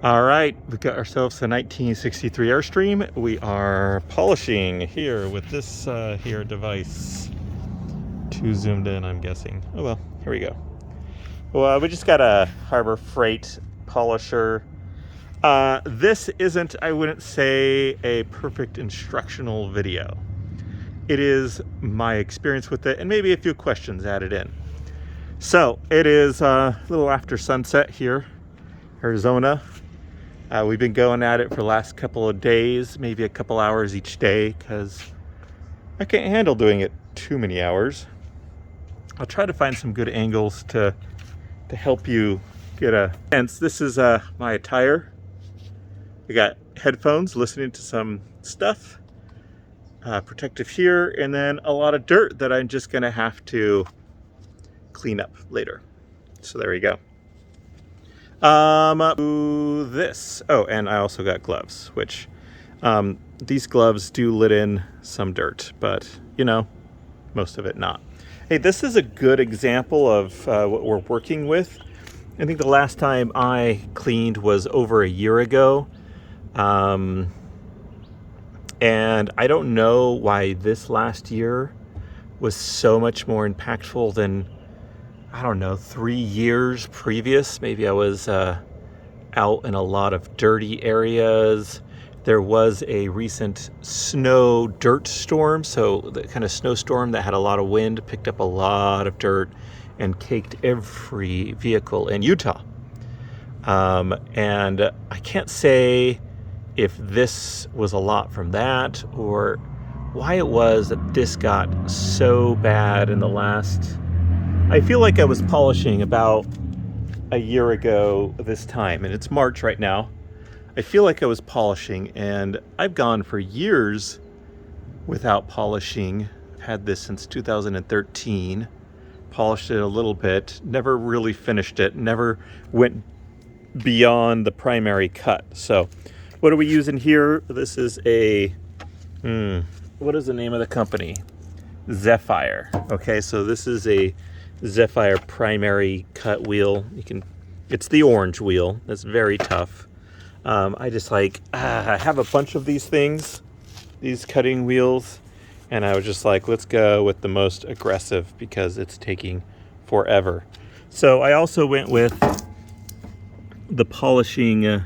All right, we've got ourselves a 1963 Airstream. We are polishing here with this here device. Too zoomed in, I'm guessing. Oh well, here we go. Well, we just got a Harbor Freight polisher. This isn't, I wouldn't say, a perfect instructional video. It is my experience with it and maybe a few questions added in. So it is a little after sunset here, Arizona. We've been going at it for the last couple of days, maybe a couple hours each day, because I can't handle doing it too many hours. I'll try to find some good angles to help you get a sense. This is my attire. I got headphones, listening to some stuff, protective here, and then a lot of dirt that I'm just gonna have to clean up later. So there we go. This. Oh, and I also got gloves, which these gloves do let in some dirt, but you know, most of it not. Hey, this is a good example of what we're working with. I think the last time I cleaned was over a year ago. And I don't know why this last year was so much more impactful than, I don't know, 3 years previous. Maybe I was out in a lot of dirty areas. There was a recent snow dirt storm, so the kind of snowstorm that had a lot of wind, picked up a lot of dirt and caked every vehicle in Utah. And I can't say if this was a lot from that or why it was that this got so bad in the last... I feel like I was polishing about a year ago this time, and it's March right now. I feel like I was polishing, and I've gone for years without polishing. I've had this since 2013. Polished it a little bit, never really finished it, never went beyond the primary cut. So what are we using here? This is a, what is the name of the company? Zephyr. Okay, so this is a Zephyr primary cut wheel. It's the orange wheel. That's very tough. I just like, I have a bunch of these things, these cutting wheels, and I was just like, let's go with the most aggressive because it's taking forever. So I also went with the polishing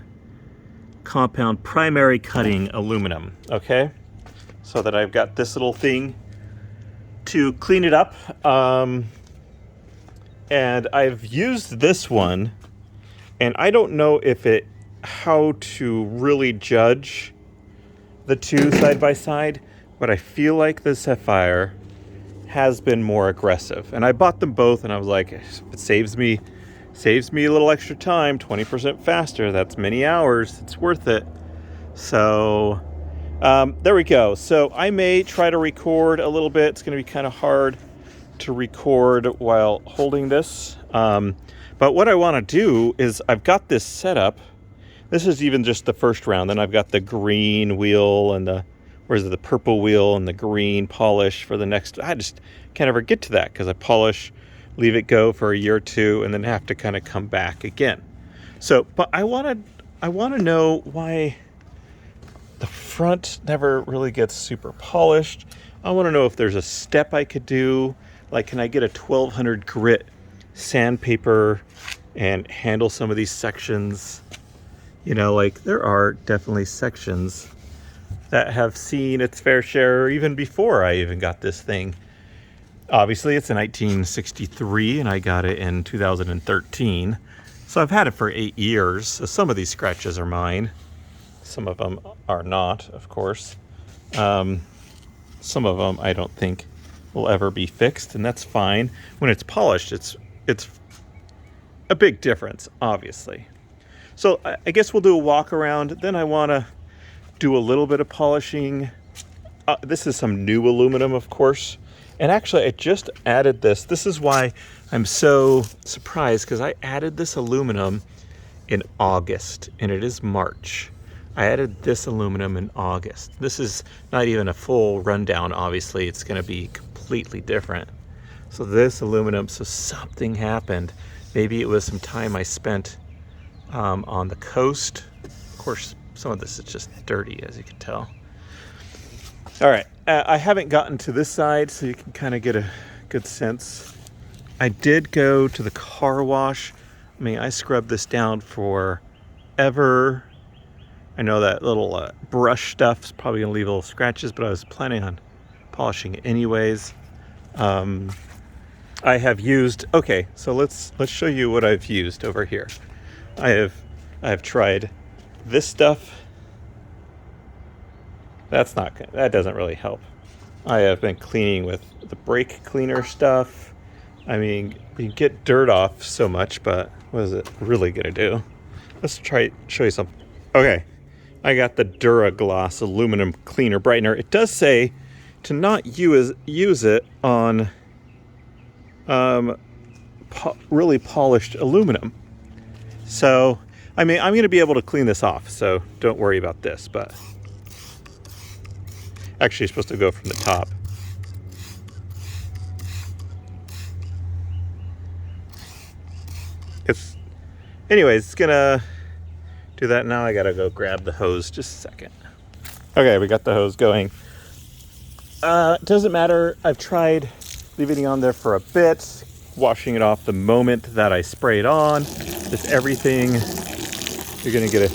compound primary cutting aluminum, okay? So that I've got this little thing to clean it up. And I've used this one, and I don't know how to really judge the two side by side, but I feel like the Zephyr has been more aggressive. And I bought them both, and I was like, if it saves me a little extra time, 20% faster, that's many hours, it's worth it. So there we go. So I may try to record a little bit. It's going to be kind of hard to record while holding this, but what I want to do is I've got this set up. This is even just the first round. Then I've got the green wheel and the purple wheel and the green polish for the next. I just can't ever get to that because I polish, leave it go for a year or two, and then have to kind of come back again. So, but I want to know why the front never really gets super polished. I want to know if there's a step I could do. Like, can I get a 1200 grit sandpaper and handle some of these sections? You know, like there are definitely sections that have seen its fair share even before I even got this thing. Obviously, it's a 1963 and I got it in 2013. So I've had it for 8 years. So some of these scratches are mine. Some of them are not, of course. Some of them I don't think will ever be fixed, and that's fine. When it's polished, it's a big difference, obviously. So I guess we'll do a walk around. Then I want to do a little bit of polishing. This is some new aluminum, of course. And actually, I just added this. This is why I'm so surprised, because I added this aluminum in August, and it is March. I added this aluminum in August. This is not even a full rundown, obviously. It's going to be completely different. So this aluminum, so something happened. Maybe it was some time I spent on the coast. Of course, some of this is just dirty, as you can tell. All right, I haven't gotten to this side, so you can kind of get a good sense. I did go to the car wash. I mean, I scrubbed this down forever. I know that little brush stuff's probably gonna leave little scratches, but I was planning on polishing it anyways. I have used, okay, so let's show you what I've used over here. I have tried this stuff. That's not good. That doesn't really help. I have been cleaning with the brake cleaner stuff. I mean, you get dirt off so much, but what is it really gonna do? Let's show you something. Okay, I got the Duragloss aluminum cleaner brightener. It does say to not use it on really polished aluminum. So, I mean, I'm gonna be able to clean this off, so don't worry about this, but actually, you're supposed to go from the top. Anyways, it's gonna do that now. I gotta go grab the hose. Just a second. Okay, we got the hose going. It doesn't matter. I've tried leaving it on there for a bit, washing it off the moment that I spray it on. Just everything. You're gonna get a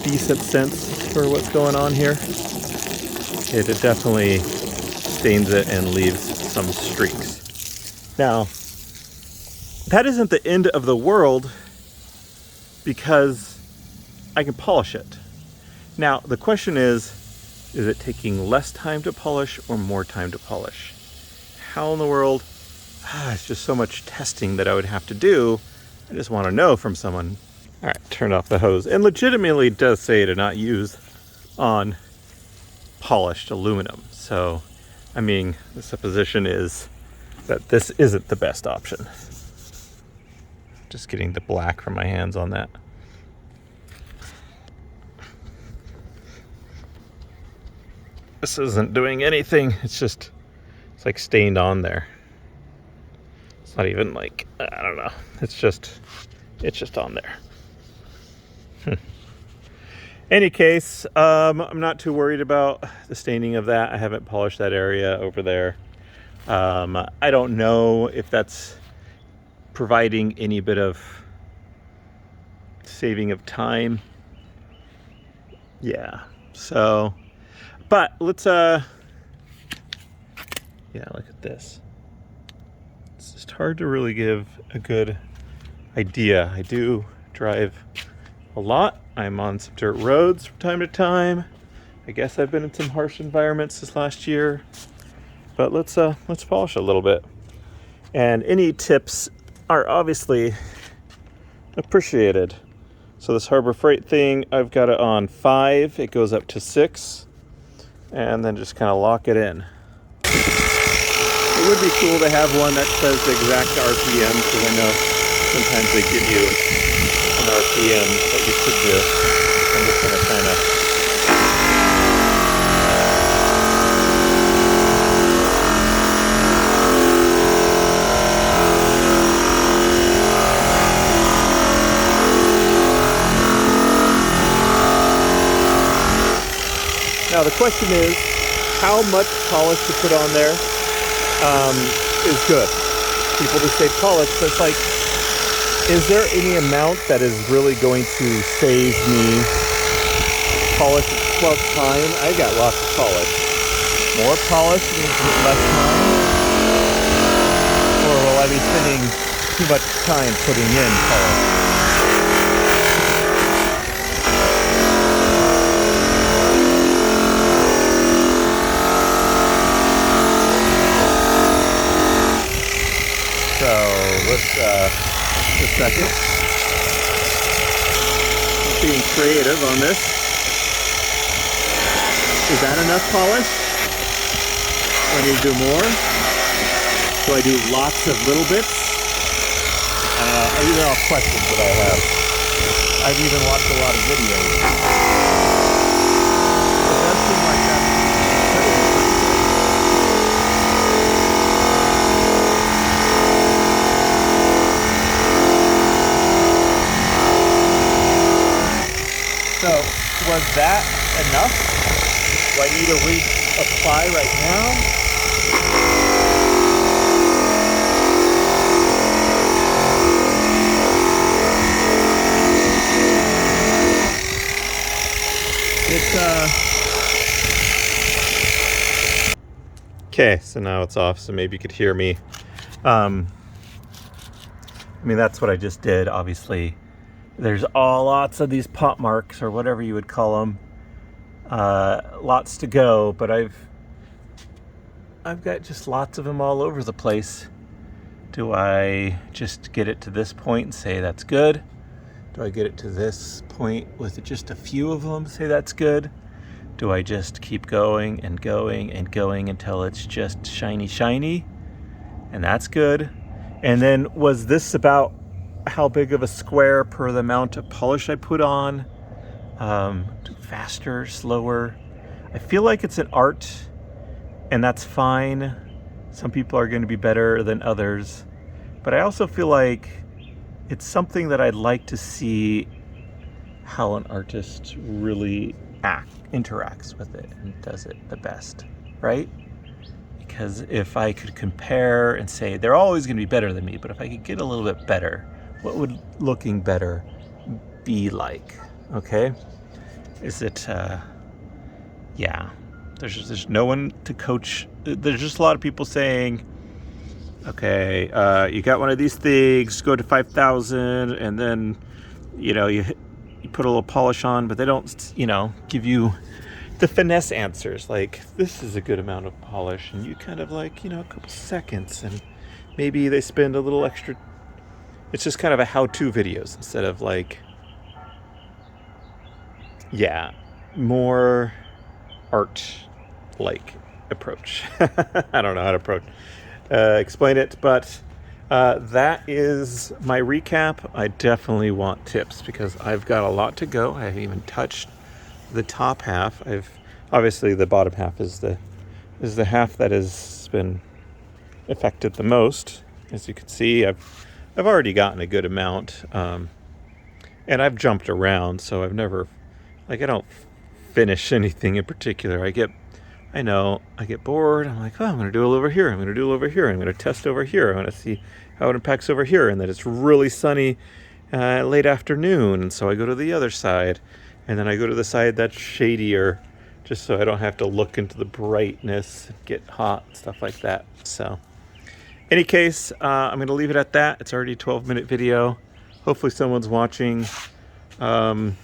decent sense for what's going on here. It definitely stains it and leaves some streaks. Now, that isn't the end of the world because I can polish it. Now, the question is it taking less time to polish or more time to polish? How in the world? It's just so much testing that I would have to do. I just want to know from someone. All right, turn off the hose. And legitimately it does say to not use on polished aluminum. So, I mean, the supposition is that this isn't the best option. Just getting the black from my hands on that. This isn't doing anything. It's like stained on there. It's not even like, I don't know. It's just on there. Any case, I'm not too worried about the staining of that. I haven't polished that area over there. I don't know if that's providing any bit of saving of time. Yeah, so, but let's, yeah, look at this. It's just hard to really give a good idea. I do drive a lot. I'm on some dirt roads from time to time. I guess I've been in some harsh environments this last year, but let's polish a little bit. And any tips are obviously appreciated. So this Harbor Freight thing, I've got it on 5. It goes up to 6, and then just kind of lock it in. It would be cool to have one that says the exact RPM, because I know sometimes they give you an RPM that you should do. I'm just going to kind of Now the question is, how much polish to put on there is good. People just say polish, but it's like, is there any amount that is really going to save me polish at 12th time? I got lots of polish. More polish means less time? Or will I be spending too much time putting in polish? So let's just a second. Being creative on this. Is that enough polish? Do I need to do more? Do I do lots of little bits? These are all questions that I have. I've even watched a lot of videos. It does seem like that's pretty good. So was that enough? Do I need to reapply right now? Okay, so now it's off, so maybe you could hear me. I mean, that's what I just did. Obviously, there's lots of these pop marks, or whatever you would call them. Lots to go, but I've got just lots of them all over the place. Do I just get it to this point and say that's good? Do I get it to this point with just a few of them, say that's good? Do I just keep going and going and going until it's just shiny, shiny? And that's good. And then was this about how big of a square per the amount of polish I put on? Faster, slower? I feel like it's an art, and that's fine. Some people are going to be better than others. But I also feel like it's something that I'd like to see how an artist really interacts with it and does it the best, right? Because if I could compare and say they're always going to be better than me, but if I could get a little bit better, what would looking better be like? Okay, is it yeah, there's no one to coach. There's just a lot of people saying, okay, you got one of these things, go to 5,000, and then you put a little polish on, but they don't, give you the finesse answers. Like, this is a good amount of polish, and you kind of like, a couple seconds, and maybe they spend a little extra. It's just kind of a how-to videos instead of like, more art-like approach. I don't know how to explain it, but that is my recap. I definitely want tips because I've got a lot to go. I haven't even touched the top half. Obviously the bottom half is the half that has been affected the most. As you can see, I've already gotten a good amount, and I've jumped around, so I've never, I don't finish anything in particular. I get bored. I'm like, I'm going to do it over here. I'm going to do it over here. I'm going to test over here. I'm going to see how it impacts over here. And then it's really sunny late afternoon. And so I go to the other side. And then I go to the side that's shadier, just so I don't have to look into the brightness and get hot and stuff like that. So, any case, I'm going to leave it at that. It's already a 12-minute video. Hopefully someone's watching. I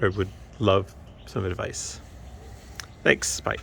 would love some advice. Thanks. Bye.